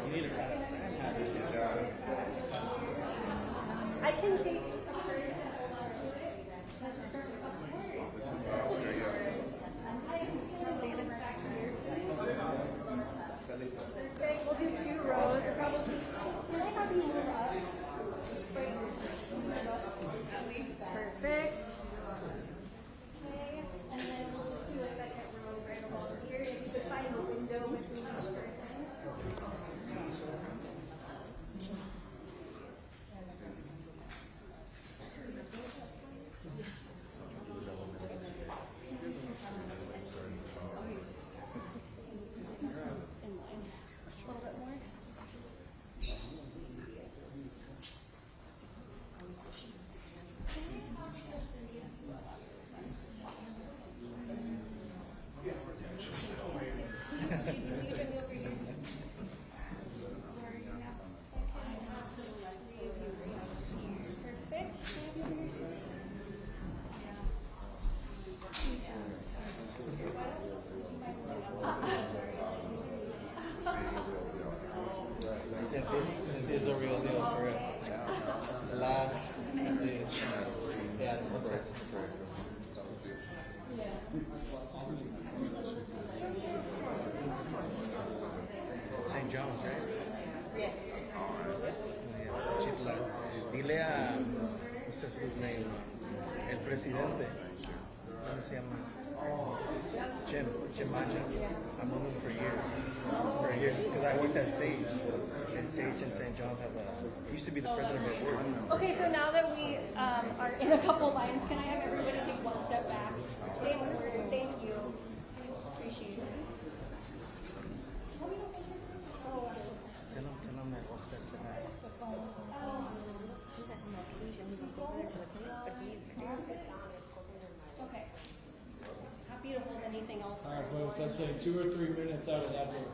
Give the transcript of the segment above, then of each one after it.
You need to cut it. I can take a purse and hold on to it. Just for a couple words. This is Australia. Perfect. We'll do 2 rows. Or probably. Can I have you move up? Perfect. Okay. And then we'll just do a second row right along here. If you could find a window between each person. This is the real deal for real. Yeah, what's that? St. John's, right? Yes. Chitla. Dile a, what's his name? El presidente. ¿Cómo se llama? Jim Manja. I've known him for years, because I worked at Sage, and Sage and St. John's used to be the president of our board. Okay, so now that we are in a couple lines, can I have everybody take one step back? Same order, thank you. Appreciate it. Tell them that Oscar said that. Okay. Happy to hold anything else. All right, folks, let's say 2 or 3 minutes out of that door.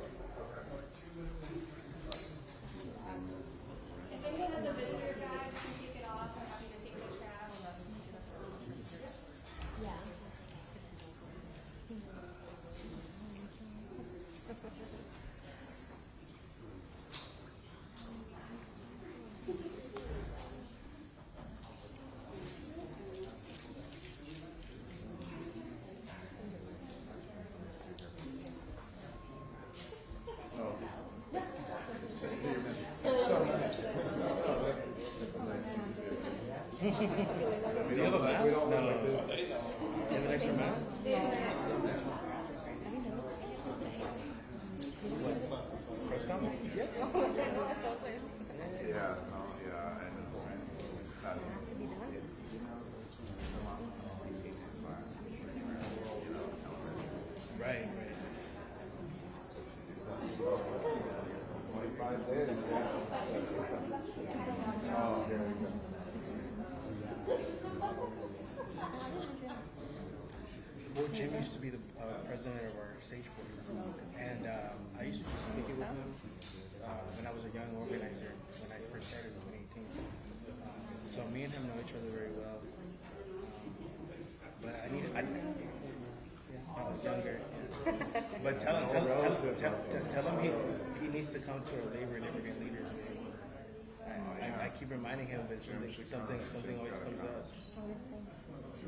If anyone has a visitor guide, you can take it off. I'm happy to take the trash. Yeah. Do you have a mask? No. Do you have an extra mask? Press conference? Yeah. Yeah, no, yeah, and it's not it's Right. 25 days. Oh, there we go. Well, Jim used to be the president of our Sage board, and I used to speak it with him when I was a young organizer when I first started in 2018. So me and him know each other very well. But I was younger. But tell him he needs to come to our labor and immigrant leaders meeting. I keep reminding him that something always comes up.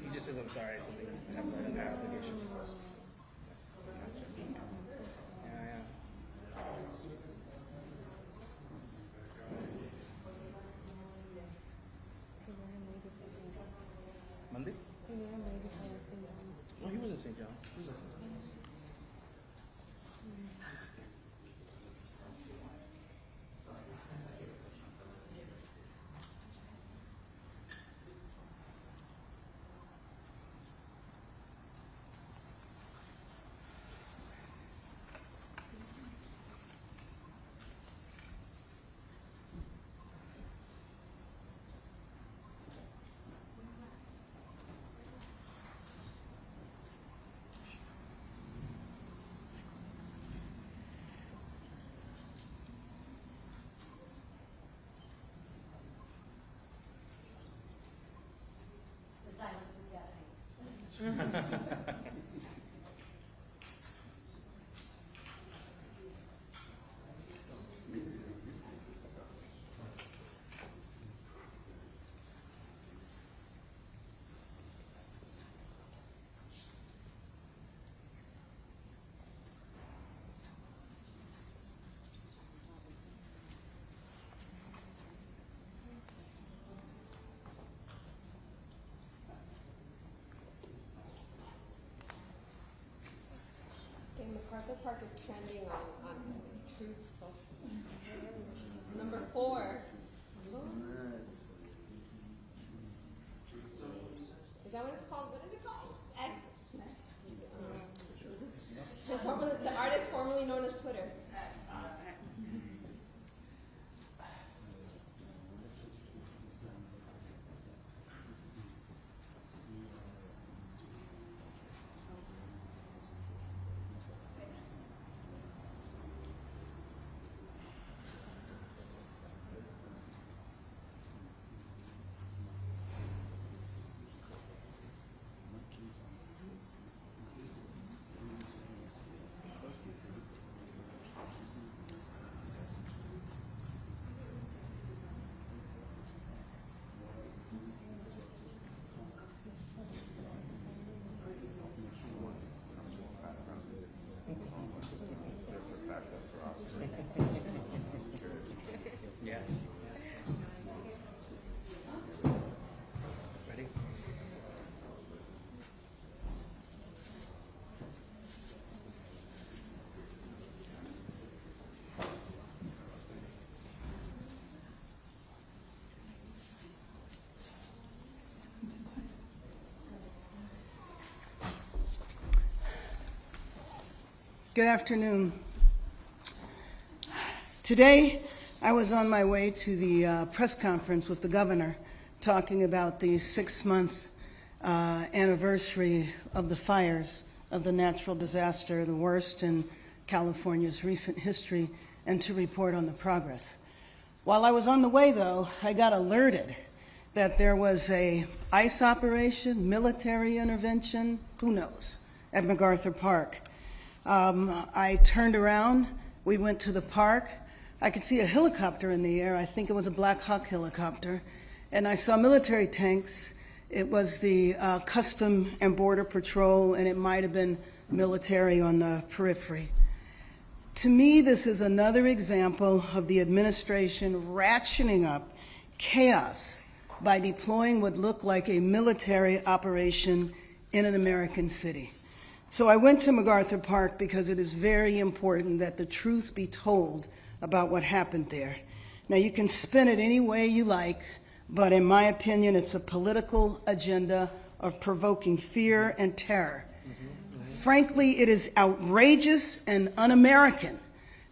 He just says, I'm sorry, something an obligation. Yeah. Monday? Oh, he was in St. John's. Okay, MacArthur Park is trending on Truth Social. Number 4. Is that what it's called? What is it called? X? The artist formerly known as Twitter. Yes. Ready? Good afternoon. Today, I was on my way to the press conference with the governor talking about the 6-month anniversary of the fires of the natural disaster, the worst in California's recent history, and to report on the progress. While I was on the way, though, I got alerted that there was a ICE operation, military intervention, who knows, at MacArthur Park. I turned around, we went to the park. I could see a helicopter in the air. I think it was a Black Hawk helicopter. And I saw military tanks. It was the Custom and Border Patrol, and it might have been military on the periphery. To me, this is another example of the administration ratcheting up chaos by deploying what looked like a military operation in an American city. So I went to MacArthur Park because it is very important that the truth be told about what happened there. Now, you can spin it any way you like, but in my opinion, it's a political agenda of provoking fear and terror. Frankly, it is outrageous and un-American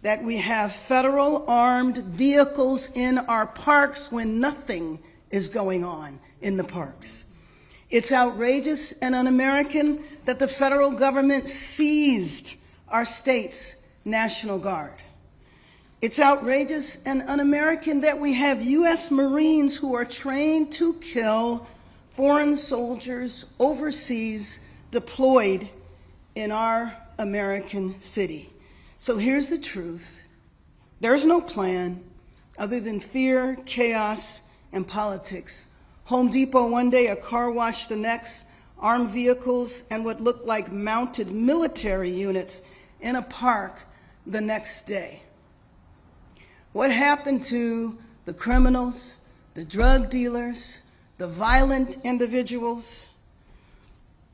that we have federal armed vehicles in our parks when nothing is going on in the parks. It's outrageous and un-American that the federal government seized our state's National Guard. It's outrageous and un-American that we have U.S. Marines who are trained to kill foreign soldiers overseas deployed in our American city. So here's the truth. There's no plan other than fear, chaos, and politics. Home Depot one day, a car wash the next, armed vehicles and what looked like mounted military units in a park the next day. What happened to the criminals, the drug dealers, the violent individuals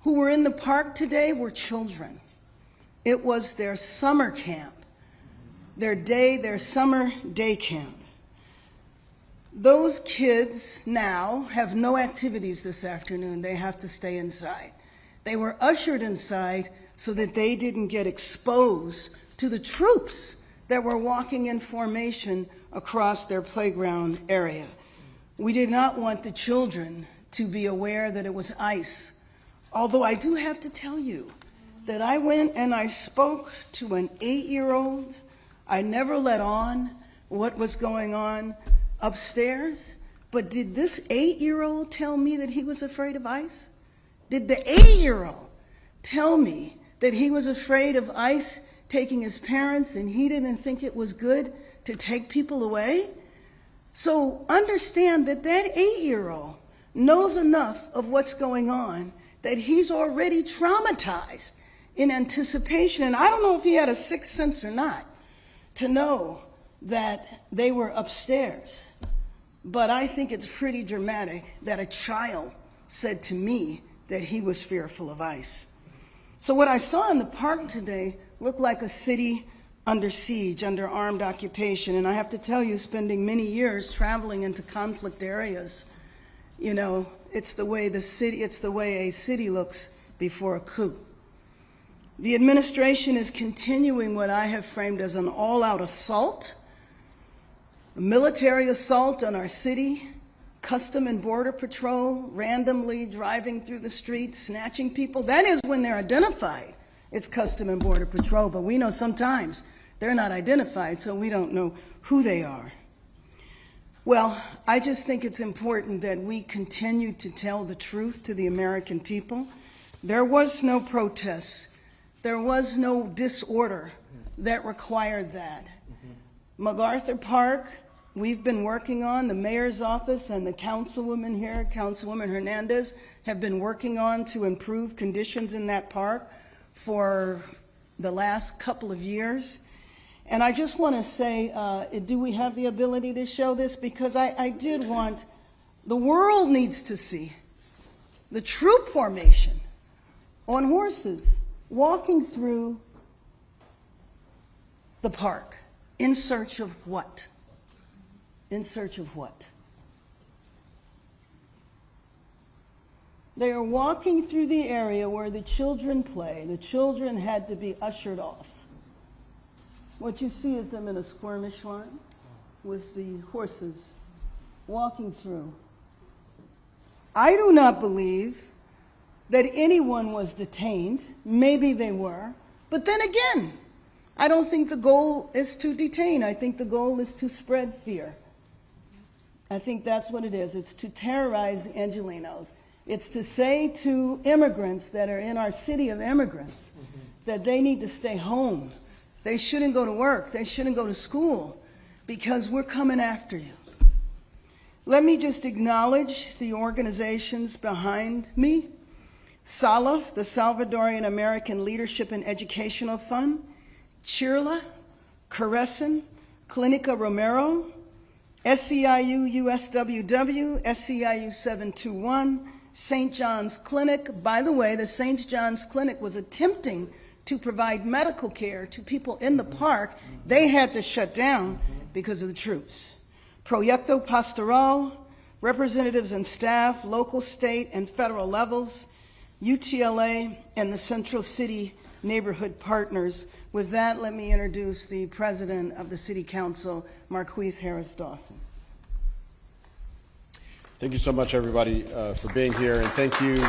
who were in the park today were children. It was their summer camp, their summer day camp. Those kids now have no activities this afternoon. They have to stay inside. They were ushered inside so that they didn't get exposed to the troops that were walking in formation across their playground area. We did not want the children to be aware that it was ICE. Although I do have to tell you that I went and I spoke to an 8-year-old. I never let on what was going on upstairs, but did this 8-year-old tell me that he was afraid of ICE? Did the 8-year-old tell me that he was afraid of ICE taking his parents and he didn't think it was good to take people away? So understand that that 8-year-old knows enough of what's going on that he's already traumatized in anticipation. And I don't know if he had a sixth sense or not to know that they were upstairs. But I think it's pretty dramatic that a child said to me that he was fearful of ICE. So what I saw in the park today looked like a city under siege, under armed occupation. And I have to tell you, spending many years traveling into conflict areas, you know, it's the way a city looks before a coup. The administration is continuing what I have framed as an all-out assault, a military assault on our city, Custom and Border Patrol randomly driving through the streets, snatching people. That is when they're identified. It's Custom and Border Patrol, but we know sometimes they're not identified, so we don't know who they are. Well, I just think it's important that we continue to tell the truth to the American people. There was no protest. There was no disorder that required that. MacArthur Park, we've been working on, the mayor's office and the councilwoman here, Councilwoman Hernandez, have been working on to improve conditions in that park for the last couple of years. And I just want to say, do we have the ability to show this? Because I did want, the world needs to see the troop formation on horses walking through the park in search of what? In search of what? They are walking through the area where the children play. The children had to be ushered off. What you see is them in a skirmish line with the horses walking through. I do not believe that anyone was detained. Maybe they were. But then again, I don't think the goal is to detain. I think the goal is to spread fear. I think that's what it is. It's to terrorize Angelenos. It's to say to immigrants that are in our city of immigrants that they need to stay home. They shouldn't go to work. They shouldn't go to school because we're coming after you. Let me just acknowledge the organizations behind me. SALAF, the Salvadorian American Leadership and Educational Fund, CHIRLA, Carescen, Clinica Romero, SEIU USWW, SEIU 721, St. John's Clinic. By the way, the St. John's Clinic was attempting to provide medical care to people in the park. They had to shut down because of the troops. Proyecto Pastoral, representatives and staff, local, state, and federal levels, UTLA, and the Central City Neighborhood Partners. With that, let me introduce the President of the City Council, Marquise Harris Dawson. Thank you so much, everybody, for being here, and thank you.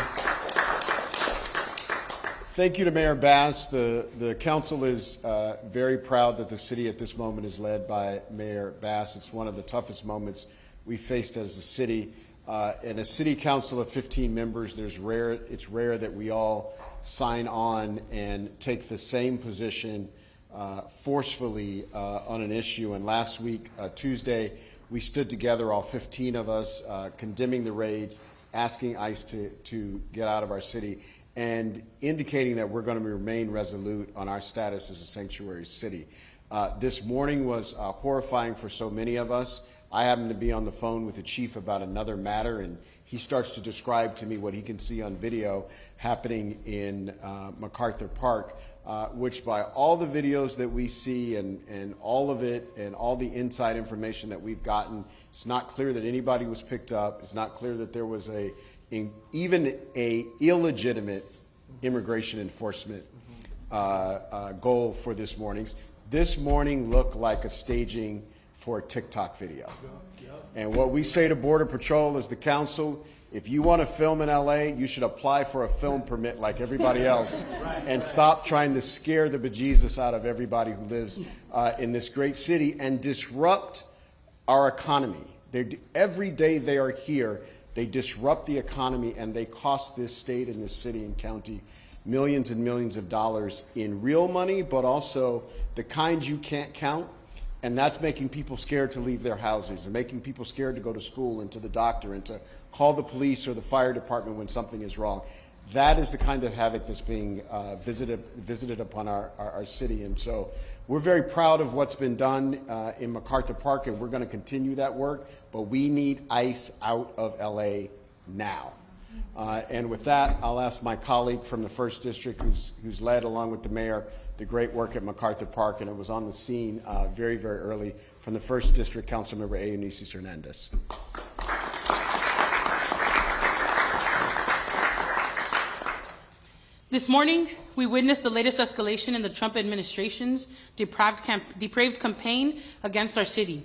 Thank you to Mayor Bass. The council is very proud that the city at this moment is led by Mayor Bass. It's one of the toughest moments we faced as a city. In a city council of 15 members, it's rare that we all sign on and take the same position forcefully on an issue. And last week, Tuesday, we stood together, all 15 of us, condemning the raids, asking ICE to get out of our city, and indicating that we're going to remain resolute on our status as a sanctuary city. This morning was horrifying for so many of us. I happened to be on the phone with the chief about another matter, and he starts to describe to me what he can see on video happening in MacArthur Park, which by all the videos that we see and all of it and all the inside information that we've gotten, it's not clear that anybody was picked up. It's not clear that there was even a illegitimate immigration enforcement goal for this morning. This morning looked like a staging for a TikTok video. And what we say to Border Patrol as the council, if you want to film in LA, you should apply for a film permit like everybody else and stop trying to scare the bejesus out of everybody who lives in this great city and disrupt our economy. Every day they are here, They disrupt the economy, and they cost this state and this city and county millions and millions of dollars in real money, but also the kind you can't count. And that's making people scared to leave their houses and making people scared to go to school and to the doctor and to call the police or the fire department when something is wrong. That is the kind of havoc that's being visited upon our city. And so we're very proud of what's been done in MacArthur Park, and we're going to continue that work, but we need ICE out of LA now. And with that, I'll ask my colleague from the 1st District, who's led, along with the mayor, the great work at MacArthur Park, and it was on the scene very, very early, from the 1st District, Councilmember Eunices Hernandez. This morning, we witnessed the latest escalation in the Trump administration's depraved campaign against our city.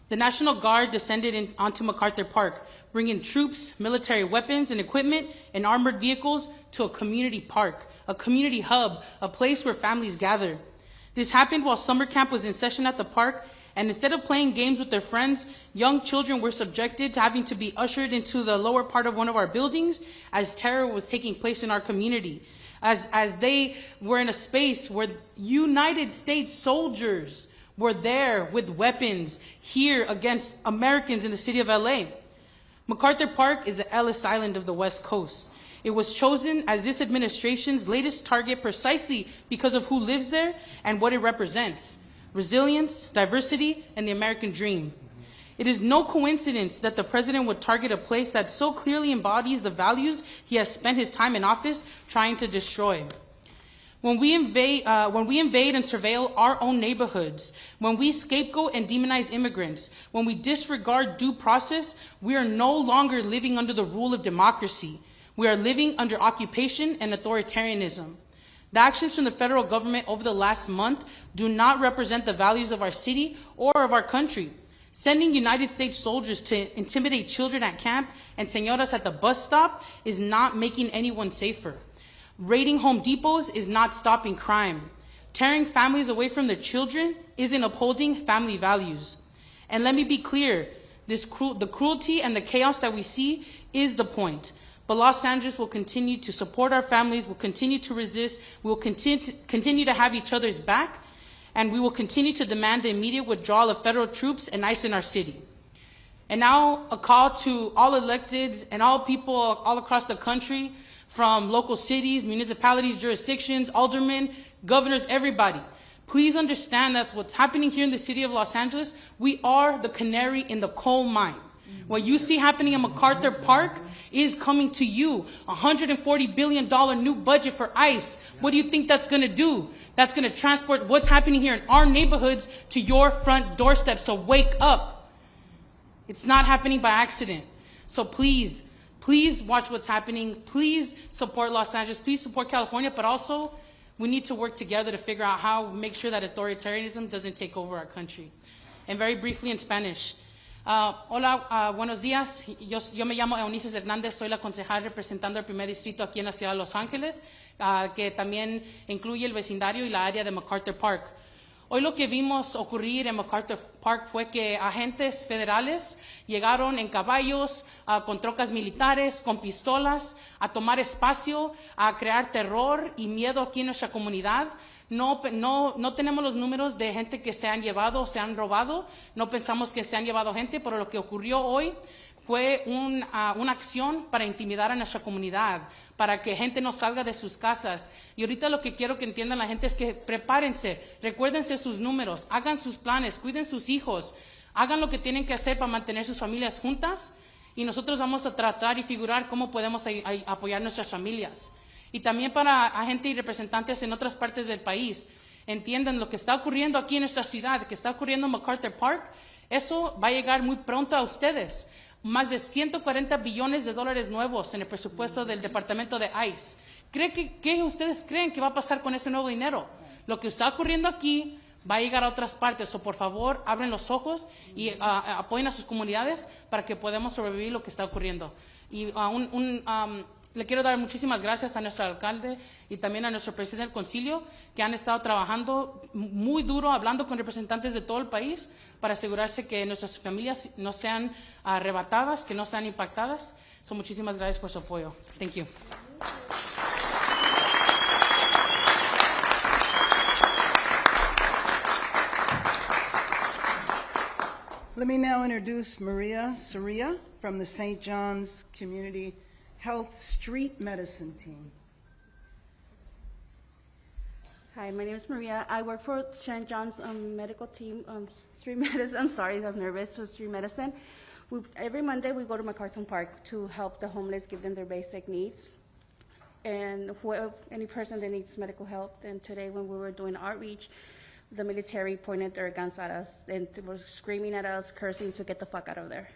The National Guard descended onto MacArthur Park, bringing troops, military weapons and equipment, and armored vehicles to a community park, a community hub, a place where families gather. This happened while summer camp was in session at the park, and instead of playing games with their friends, young children were subjected to having to be ushered into the lower part of one of our buildings as terror was taking place in our community, as they were in a space where United States soldiers were there with weapons here against Americans in the city of LA. MacArthur Park is the Ellis Island of the West Coast. It was chosen as this administration's latest target precisely because of who lives there and what it represents: resilience, diversity, and the American dream. It is no coincidence that the president would target a place that so clearly embodies the values he has spent his time in office trying to destroy. When we invade and surveil our own neighborhoods, when we scapegoat and demonize immigrants, when we disregard due process, we are no longer living under the rule of democracy. We are living under occupation and authoritarianism. The actions from the federal government over the last month do not represent the values of our city or of our country. Sending United States soldiers to intimidate children at camp and señoras at the bus stop is not making anyone safer. Raiding Home Depots is not stopping crime. Tearing families away from their children isn't upholding family values. And let me be clear, the cruelty and the chaos that we see is the point. But Los Angeles will continue to support our families, will continue to resist, we will continue to have each other's back, and we will continue to demand the immediate withdrawal of federal troops and ICE in our city. And now a call to all electeds and all people all across the country, from local cities, municipalities, jurisdictions, aldermen, governors, everybody. Please understand that what's happening here in the city of Los Angeles, we are the canary in the coal mine. What you see happening in MacArthur Park is coming to you. $140 billion new budget for ICE. What do you think that's going to do? That's going to transport what's happening here in our neighborhoods to your front doorstep. So wake up. It's not happening by accident. So please watch what's happening. Please support Los Angeles. Please support California. But also, we need to work together to figure out how to make sure that authoritarianism doesn't take over our country. And very briefly in Spanish. Hola, buenos días. Yo me llamo Eunices Hernández, soy la concejal representando el primer distrito aquí en la ciudad de Los Ángeles, que también incluye el vecindario y la área de MacArthur Park. Hoy lo que vimos ocurrir en MacArthur Park fue que agentes federales llegaron en caballos, con trocas militares, con pistolas, a tomar espacio, a crear terror y miedo aquí en nuestra comunidad. No tenemos los números de gente que se han llevado o se han robado. No pensamos que se han llevado gente, pero lo que ocurrió hoy fue una acción para intimidar a nuestra comunidad, para que gente no salga de sus casas. Y ahorita lo que quiero que entiendan la gente es que prepárense, recuérdense sus números, hagan sus planes, cuiden sus hijos, hagan lo que tienen que hacer para mantener sus familias juntas, y nosotros vamos a tratar y figurar cómo podemos apoyar nuestras familias. Y también para agentes y representantes en otras partes del país, entiendan lo que está ocurriendo aquí en nuestra ciudad, que está ocurriendo en MacArthur Park, eso va a llegar muy pronto a ustedes. Más de 140 billones de dólares nuevos en el presupuesto del Departamento de ICE. ¿Qué ustedes creen que va a pasar con ese nuevo dinero? Lo que está ocurriendo aquí va a llegar a otras partes. O por favor, abren los ojos y apoyen a sus comunidades para que podamos sobrevivir lo que está ocurriendo. Y Le quiero dar muchísimas gracias a nuestro alcalde y también a nuestro presidente del concilio, que han estado trabajando muy duro, hablando con representantes de todo el país para asegurarse que nuestras familias no sean arrebatadas, que no sean impactadas. So, muchísimas gracias por su apoyo. Thank you. Let me now introduce Maria Soria from the St. John's Community Health Street Medicine Team. Hi, my name is Maria. I work for St. John's medical team, street medicine. I'm sorry, I'm nervous for street medicine. Every Monday we go to MacArthur Park to help the homeless, give them their basic needs. And any person that needs medical help. And today when we were doing outreach, the military pointed their guns at us and they were screaming at us, cursing to get the fuck out of there.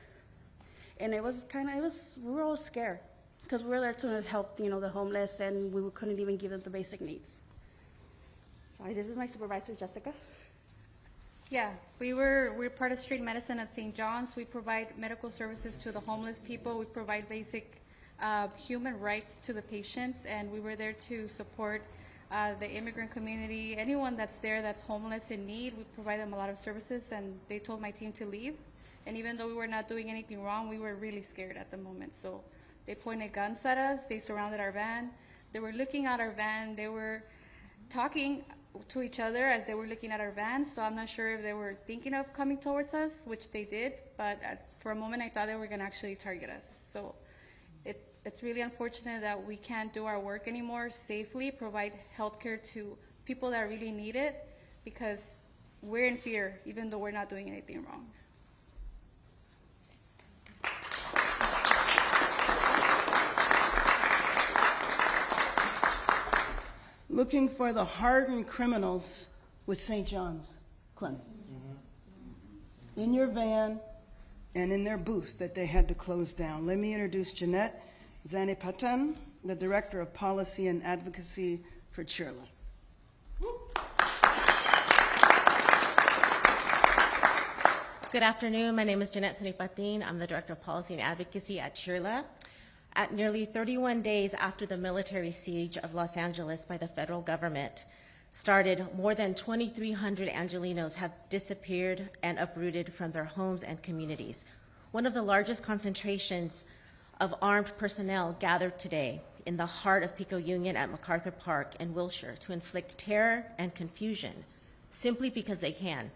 And we were all scared because we were there to help, the homeless, and we couldn't even give them the basic needs. Sorry, this is my supervisor, Jessica. Yeah, we're part of street medicine at St. John's. We provide medical services to the homeless people. We provide basic human rights to the patients, and we were there to support the immigrant community, anyone that's there that's homeless in need. We provide them a lot of services, and they told my team to leave. And even though we were not doing anything wrong, we were really scared at the moment. So they pointed guns at us. They surrounded our van. They were looking at our van. They were talking to each other as they were looking at our van. So I'm not sure if they were thinking of coming towards us, which they did. But for a moment, I thought they were going to actually target us. So it's really unfortunate that we can't do our work anymore safely, provide healthcare to people that really need it, because we're in fear, even though we're not doing anything wrong. Looking for the hardened criminals with St. John's Clinic. In your van and in their booth that they had to close down. Let me introduce Jeanette Zanipatan, the Director of Policy and Advocacy for Chirla. Good afternoon. My name is Jeanette Sanipatin. I'm the Director of Policy and Advocacy at Chirla. At nearly 31 days after the military siege of Los Angeles by the federal government started, more than 2,300 Angelinos have disappeared and uprooted from their homes and communities. One of the largest concentrations of armed personnel gathered today in the heart of Pico Union at MacArthur Park in Wilshire to inflict terror and confusion simply because they can.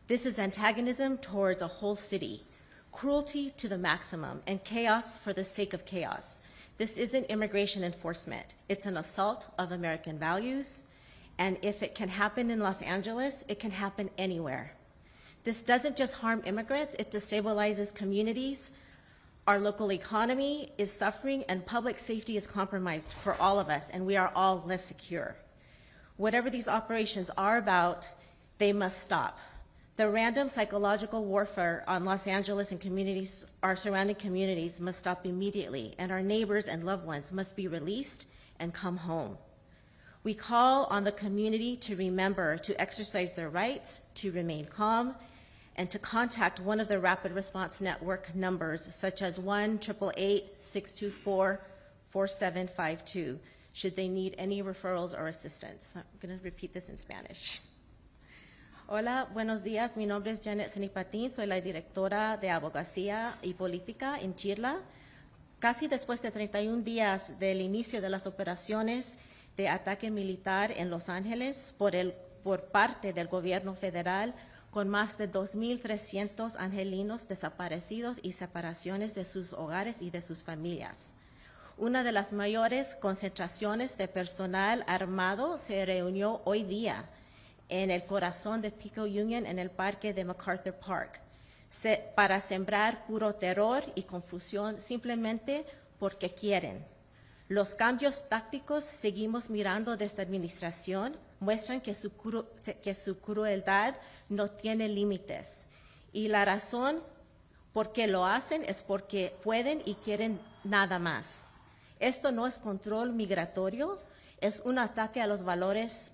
This is antagonism towards a whole city, cruelty to the maximum, and chaos for the sake of chaos. This isn't immigration enforcement. It's an assault of American values, and if it can happen in Los Angeles, it can happen anywhere. This doesn't just harm immigrants, it destabilizes communities. Our local economy is suffering, and public safety is compromised for all of us, and we are all less secure. Whatever these operations are about, they must stop. The random psychological warfare on Los Angeles and communities, our surrounding communities, must stop immediately, and our neighbors and loved ones must be released and come home. We call on the community to remember to exercise their rights, to remain calm, and to contact one of the Rapid Response Network numbers, such as 1-888-624-4752, should they need any referrals or assistance. I'm going to repeat this in Spanish. Hola, buenos días. Mi nombre es Janet Sanipatin. Soy la directora de Abogacía y Política en Chirla. Casi después de 31 días del inicio de las operaciones de ataque militar en Los Ángeles por parte del gobierno federal, con más de 2,300 angelinos desaparecidos y separaciones de sus hogares y de sus familias. Una de las mayores concentraciones de personal armado se reunió hoy día en el corazón de Pico Union, en el parque de MacArthur Park, para sembrar puro terror y confusión simplemente porque quieren. Los cambios tácticos seguimos mirando de esta administración muestran que su crueldad no tiene límites. Y la razón por qué lo hacen es porque pueden y quieren nada más. Esto no es control migratorio, es un ataque a los valores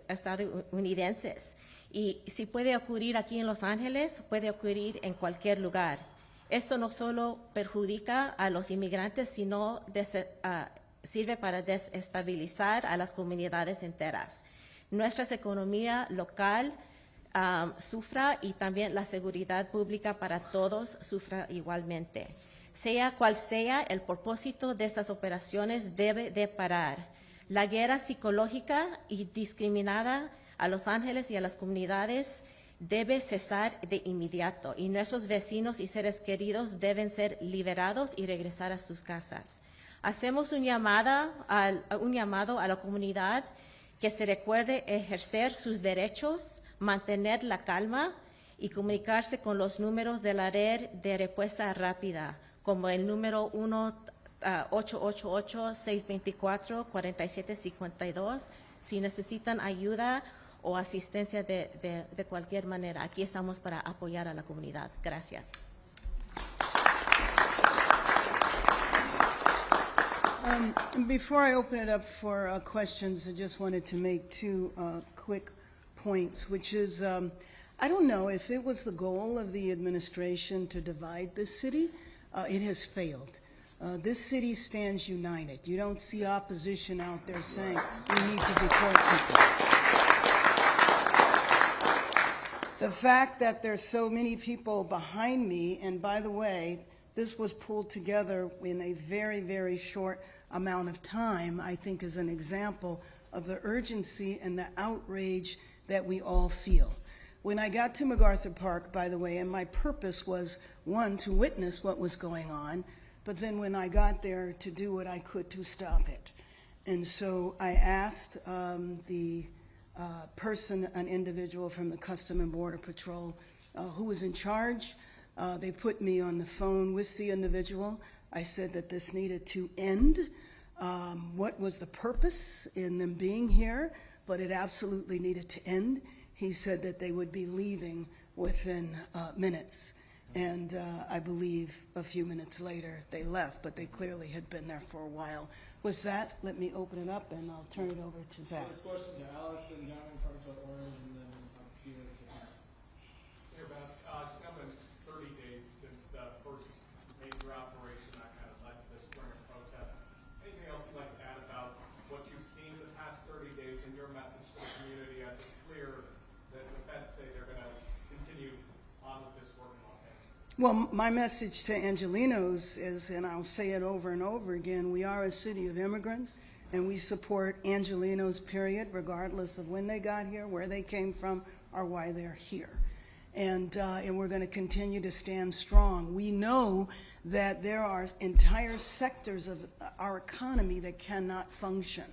estadounidenses. Y si puede ocurrir aquí en Los Ángeles, puede ocurrir en cualquier lugar. Esto no solo perjudica a los inmigrantes, sino sirve para desestabilizar a las comunidades enteras. Nuestra economía local sufra y también la seguridad pública para todos sufra igualmente. Sea cual sea el propósito de estas operaciones, debe de parar. La guerra psicológica y discriminada a Los Ángeles y a las comunidades debe cesar de inmediato y nuestros vecinos y seres queridos deben ser liberados y regresar a sus casas. Hacemos un llamado a la comunidad que se recuerde ejercer sus derechos, mantener la calma y comunicarse con los números de la red de respuesta rápida, como el número 888-624-4752, si necesitan ayuda o asistencia de cualquier manera. Aquí estamos para apoyar a la comunidad. Gracias. Before I open it up for questions, I just wanted to make two quick points, which is, I don't know if it was the goal of the administration to divide this city. It has failed. This city stands united. You don't see opposition out there saying we need to deport people. The fact that there's so many people behind me, and by the way, this was pulled together in a very, very short amount of time, I think is an example of the urgency and the outrage that we all feel. When I got to MacArthur Park, by the way, and my purpose was, one, to witness what was going on, but then when I got there, to do what I could to stop it. And so I asked the person, an individual from the Custom and Border Patrol, who was in charge. They put me on the phone with the individual. I said that this needed to end. What was the purpose in them being here? But it absolutely needed to end. He said that they would be leaving within minutes. And I believe a few minutes later they left, but they clearly had been there for a while. With that, let me open it up and I'll turn it over to Zach. First question to Alex, then John in front of Orange, and then Peter to Matt. Mayor Bass, it's now been 30 days since the first major operation that kind of led to this string of protests. Anything else you'd like to add about what you've seen the past 30 days and your message to the community, as it's clear that the feds say they're going to continue on with this work in Los Angeles? Well, my message to Angelenos is, and I'll say it over and over again, we are a city of immigrants, and we support Angelenos, period, regardless of when they got here, where they came from, or why they're here. And we're going to continue to stand strong. We know that there are entire sectors of our economy that cannot function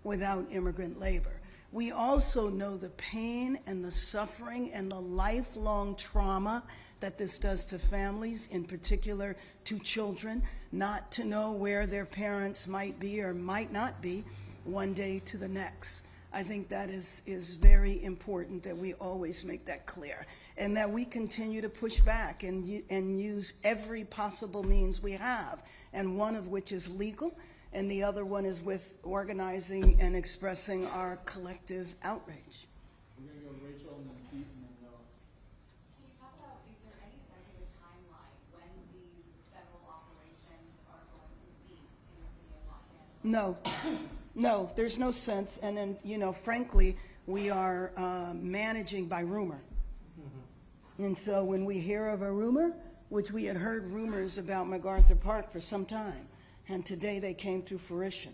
without immigrant labor. We also know the pain and the suffering and the lifelong trauma that this does to families, in particular to children, not to know where their parents might be or might not be one day to the next. I think that is very important that we always make that clear, and that we continue to push back and use every possible means we have, and one of which is legal, and the other one is with organizing and expressing our collective outrage. We're going to go Rachel and then Pete and then Noah. Can you talk about, is there any sense of a timeline when these federal operations are going to cease in the city of Los Angeles? No, there's no sense. And then, you know, frankly, we are managing by rumor. And so when we hear of a rumor, which we had heard rumors about MacArthur Park for some time, and today they came to fruition,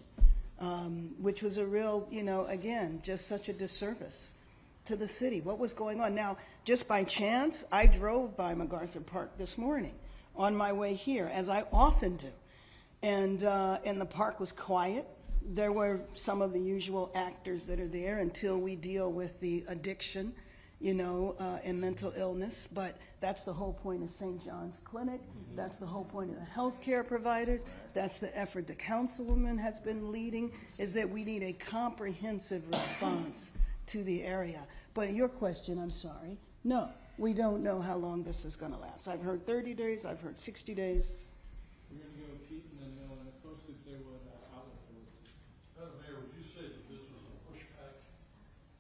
which was a real, you know, again, just such a disservice to the city. What was going on? Now, just by chance, I drove by MacArthur Park this morning on my way here, as I often do. And the park was quiet. There were some of the usual actors that are there until we deal with the addiction, you know, and mental illness. But that's the whole point of St. John's Clinic. That's the whole point of the healthcare providers. That's the effort the councilwoman has been leading, is that we need a comprehensive response to the area. But your question, I'm sorry, no, we don't know how long this is going to last. I've heard 30 days, I've heard 60 days. We're going to go Pete and then Noah, and first we'd say what outlet was. Madam Mayor, would you say that this was a pushback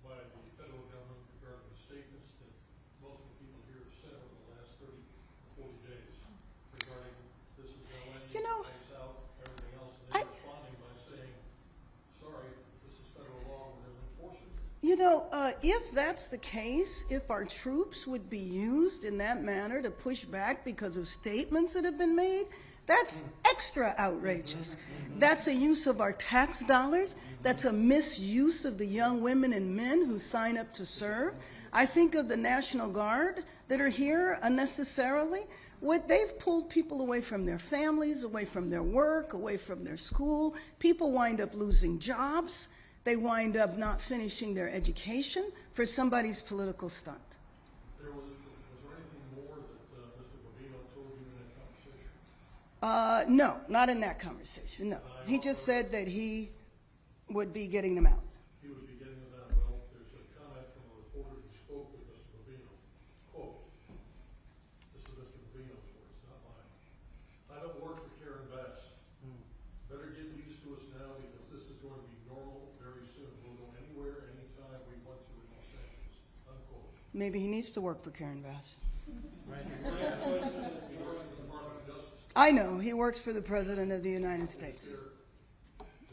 by the federal government regarding the statements that most of the people here have said over the last 30 or 40 days You know, if that's the case, if our troops would be used in that manner to push back because of statements that have been made, that's extra outrageous. That's a use of our tax dollars. That's a misuse of the young women and men who sign up to serve. I think of the National Guard that are here unnecessarily. They've pulled people away from their families, away from their work, away from their school. People wind up losing jobs. They wind up not finishing their education for somebody's political stunt. Was there anything more that Mr. Bovino told you in that conversation? No, not in that conversation, no. He just said that he would be getting them out. He would be getting them out. Well, there's a comment from a reporter who spoke with Mr. Bovino. Quote, this is Mr. Bovino's words, not mine. I don't work for Karen Bass. Better get used to us now because this is going to be normal very soon. We'll go anywhere, anytime we want to in Los Angeles. Unquote. Maybe he needs to work for Karen Bass. He works for the Department of Justice. I know, he works for the President of the United States. Is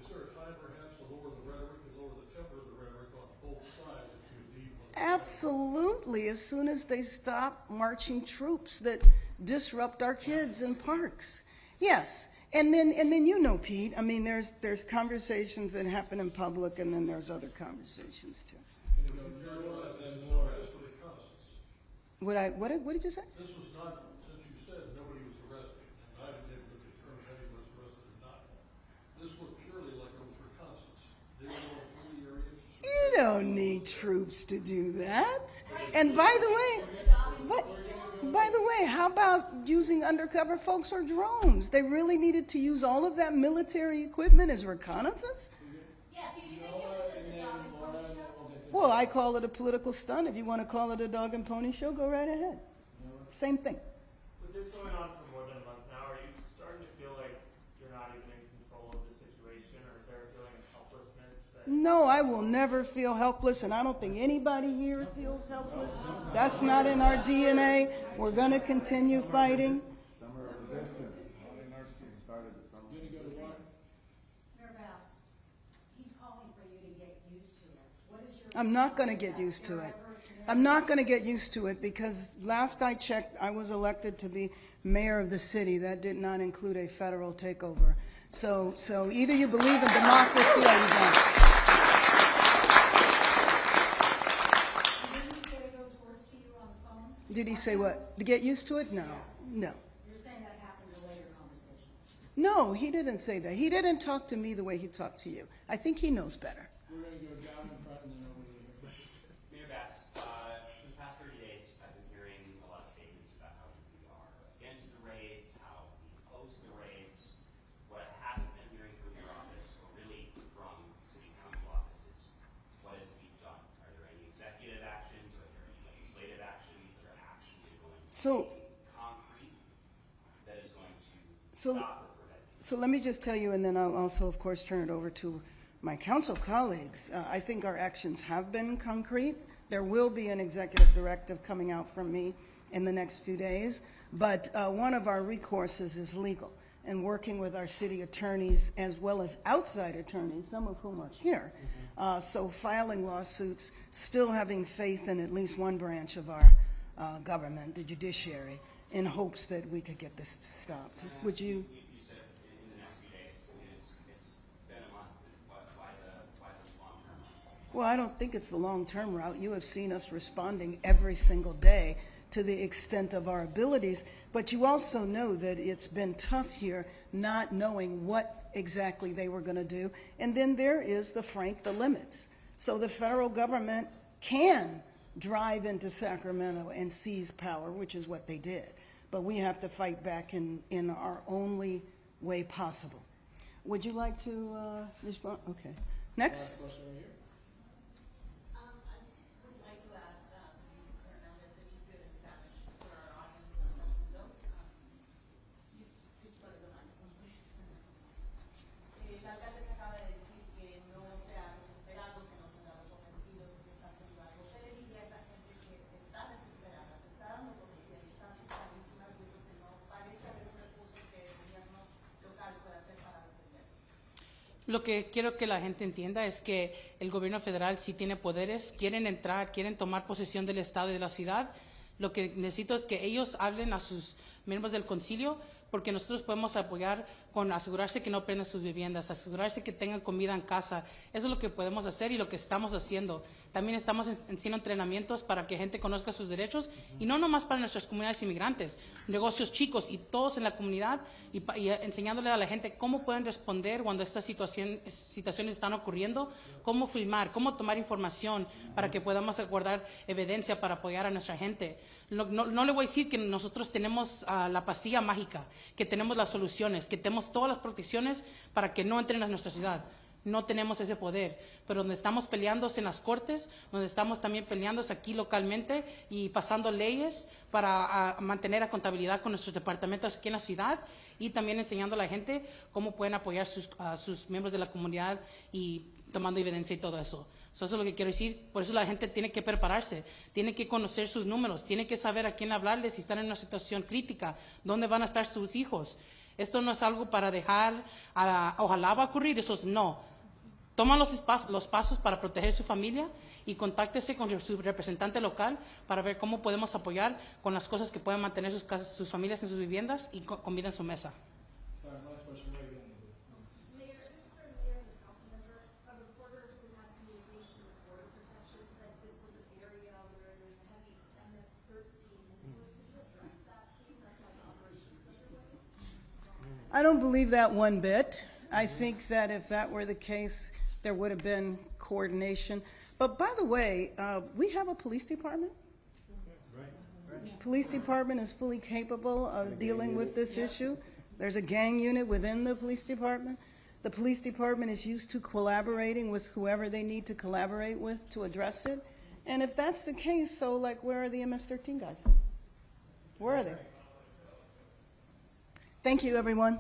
there a time perhaps to lower the rhetoric and lower the temper of the rhetoric on both sides if you indeed want to? Absolutely, as soon as they stop marching troops that disrupt our kids in parks. Yes, and then you know, Pete, I mean, there's conversations that happen in public and then there's other conversations too. What did you say? This was not, since you said nobody was arrested, and I didn't determine if anybody was arrested or not. This looked purely like it was reconnaissance. They were going through the area. You don't need troops to do that. And by the way, how about using undercover folks or drones? They really needed to use all of that military equipment as reconnaissance? Well, I call it a political stunt. If you want to call it a dog and pony show, go right ahead. Same thing. With this going on for more than a month now, are you starting to feel like you're not even in control of the situation, or is there a feeling of helplessness? No, I will never feel helpless, and I don't think anybody here feels helpless. That's not in our DNA. We're going to continue fighting. Summer of resistance. Started the summer. Mayor Bass, he's calling for you to get used to it. What is your I'm not going to get used to it. I'm not going to get used to it because last I checked, I was elected to be mayor of the city. That did not include a federal takeover. So either you believe in democracy or you don't. Did he say those words to you on the phone? Did he say what? To get used to it? No. You're saying that happened in a later conversation. No, he didn't say that. He didn't talk to me the way he talked to you. I think he knows better. We're going to go down in front and then over there. Mayor Bass, for the past 30 days, I've been hearing a lot of statements about how we are against the raids, how we oppose the raids. What I haven't been hearing from your office, or really from city council offices, what is to be done? Are there any executive actions? Are there any legislative actions that are actually going to be concrete that is going to stop or prevent? So let me just tell you, and then I'll also, of course, turn it over to my council colleagues. I think our actions have been concrete. There will be an executive directive coming out from me in the next few days. But one of our recourses is legal, and working with our city attorneys as well as outside attorneys, some of whom are here. So filing lawsuits, still having faith in at least one branch of our government, the judiciary, in hopes that we could get this stopped. Would you? You said in the next few days. It's been a month. Why the long term? Well, I don't think it's the long-term route. You have seen us responding every single day to the extent of our abilities, but you also know that it's been tough here not knowing what exactly they were going to do. And then there is the limits. So the federal government can drive into Sacramento and seize power, which is what they did. But we have to fight back in our only way possible. Would you like to respond? Okay. Next. Last question right here. I would like to ask Mr. Hernandez if you could in Spanish for our audience on the window. You put it on the microphone, please. El alcalde se acaba de decir que no se ha desesperado, que no se han dado por vencidos, que se está haciendo algo. ¿Qué le diría a esa gente que está desesperada, se está dando por vencida y está asustadísima? Yo creo que no parece haber un recurso que el gobierno local pueda hacer para defender? Lo que quiero que la gente entienda es que el gobierno federal sí tiene poderes, quieren entrar, quieren tomar posesión del Estado y de la ciudad. Lo que necesito es que ellos hablen a sus miembros del concilio, porque nosotros podemos apoyar con asegurarse que no prendan sus viviendas, asegurarse que tengan comida en casa. Eso es lo que podemos hacer y lo que estamos haciendo. También estamos haciendo entrenamientos para que gente conozca sus derechos, y no nomás para nuestras comunidades inmigrantes, negocios chicos y todos en la comunidad, y enseñándole a la gente cómo pueden responder cuando estas situaciones están ocurriendo, cómo filmar, cómo tomar información para que podamos guardar evidencia para apoyar a nuestra gente. No le voy a decir que nosotros tenemos la pastilla mágica, que tenemos las soluciones, que tenemos todas las protecciones para que no entren a nuestra ciudad. No tenemos ese poder, pero donde estamos peleando es en las cortes, donde estamos también peleando es aquí localmente y pasando leyes para mantener a contabilidad con nuestros departamentos aquí en la ciudad, y también enseñando a la gente cómo pueden apoyar a sus miembros de la comunidad y tomando evidencia y todo eso. Eso es lo que quiero decir. Por eso la gente tiene que prepararse, tiene que conocer sus números, tiene que saber a quién hablarles si están en una situación crítica, dónde van a estar sus hijos. Esto no es algo para dejar, ojalá va a ocurrir, eso es no. Toman los pasos para proteger su familia y contáctese con su representante local para ver cómo podemos apoyar con las cosas que pueden mantener sus familias en sus viviendas y comida en su mesa. Sorry, last question, right again. Mayor, this is for the mayor and the council member. A reporter who had communication with Border Protection said this was an area where there's a heavy MS-13 influence. Could you address that, please? That's why the operation's underway. I don't believe that one bit. I think that if that were the case, there would have been coordination. But by the way, we have a police department. Police department is fully capable of dealing with this issue. There's a gang unit within the police department. The police department is used to collaborating with whoever they need to collaborate with to address it. And if that's the case, so like, where are the MS-13 guys then? Where are they? Thank you, everyone.